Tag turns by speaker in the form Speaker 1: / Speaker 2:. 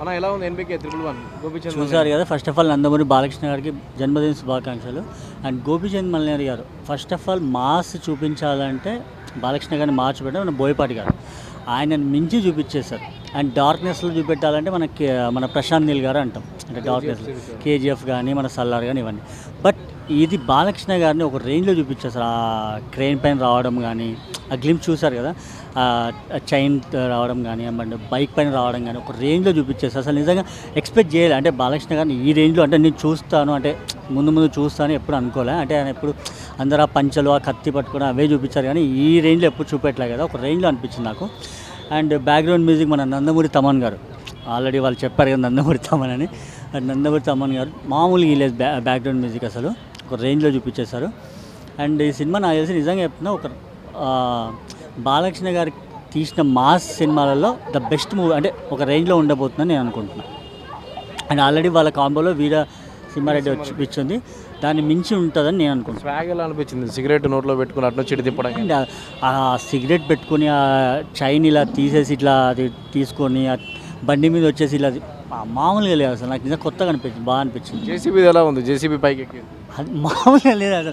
Speaker 1: అన్న ఎలా ఉంది ఎన్బికే 111 గోపీచంద్
Speaker 2: చూసారు కదా. First of all Nandamuri Balakrishna గారికి జన్మదిన శుభాకాంక్షలు. అండ్ గోపీచంద్ మల్లేరు గారు ఫస్ట్ ఆఫ్ ఆల్ మాస్ చూపించాలంటే బాలకృష్ణ గారిని మార్చిపెట్టే మన బోయపాటి గారు ఆయనను మించి చూపించేశారు. అండ్ డార్క్నెస్లో చూపెట్టాలంటే మనకి మన ప్రశాంత్ నీల్ గారు అంటాం, అంటే డార్క్నెస్ కేజీఎఫ్ కానీ మన సల్లార్ కానీ ఇవన్నీ. బట్ ఇది బాలకృష్ణ గారిని ఒక రేంజ్లో చూపించేస్తారు. ఆ క్రెయిన్ పైన రావడం కానీ, ఆ గ్లింప్స్ చూసారు కదా, చైన్ రావడం కానీ, బైక్ పైన రావడం కానీ ఒక రేంజ్లో చూపించేస్తారు. అసలు నిజంగా ఎక్స్పెక్ట్ చేయాలి అంటే బాలకృష్ణ గారిని ఈ రేంజ్లో, అంటే నేను చూస్తాను అంటే ముందు చూస్తాను ఎప్పుడు అనుకోలే. అంటే ఆయన ఎప్పుడు అందరూ ఆ పంచలు ఆ కత్తి పట్టుకుని అవే చూపించారు కానీ ఈ రేంజ్లో ఎప్పుడు చూపెట్టలే కదా, ఒక రేంజ్లో అనిపించింది నాకు. అండ్ బ్యాక్గ్రౌండ్ మ్యూజిక్ మన నందమూరి తమన్ గారు, ఆల్రెడీ వాళ్ళు చెప్పారు కదా నందమూరి తమన్ అని. నందమూరి తమన్ గారు మామూలుగా లేదు, బ్యాక్గ్రౌండ్ మ్యూజిక్ అసలు ఒక రేంజ్లో చూపించేశారు. అండ్ ఈ సినిమా నాకు తెలిసి నిజంగా చెప్తున్నా ఒక బాలకృష్ణ గారికి తీసిన మాస్ సినిమాలలో ద బెస్ట్ మూవీ, అంటే ఒక రేంజ్లో ఉండబోతుందని నేను అనుకుంటున్నాను. అండ్ ఆల్రెడీ వాళ్ళ కాంబోలో వీర సింహారెడ్డి వచ్చింది, దాన్ని మించి ఉంటుందని నేను అనుకుంటున్నాను.
Speaker 1: స్వాగ్ ఎలా అనిపించింది? సిగరెట్ నోట్లో పెట్టుకుని అటు నుంచి ఇటు తిప్పడం,
Speaker 2: అండ్ ఆ సిగరెట్ పెట్టుకొని ఆ చైన్ ఇలా తీసేసి ఇట్లా అది తీసుకొని ఆ బండి మీద వచ్చేసి ఇలా మామూలుగా లేదు అసలు. నాకు నిజంగా కొత్తగా అనిపించింది, బాగా అనిపించింది.
Speaker 1: జేసీబీ ఎలా ఉంది? జేసీబీ పైకి ఎక్కి
Speaker 2: అది మామూలుగా లేదు అసలు.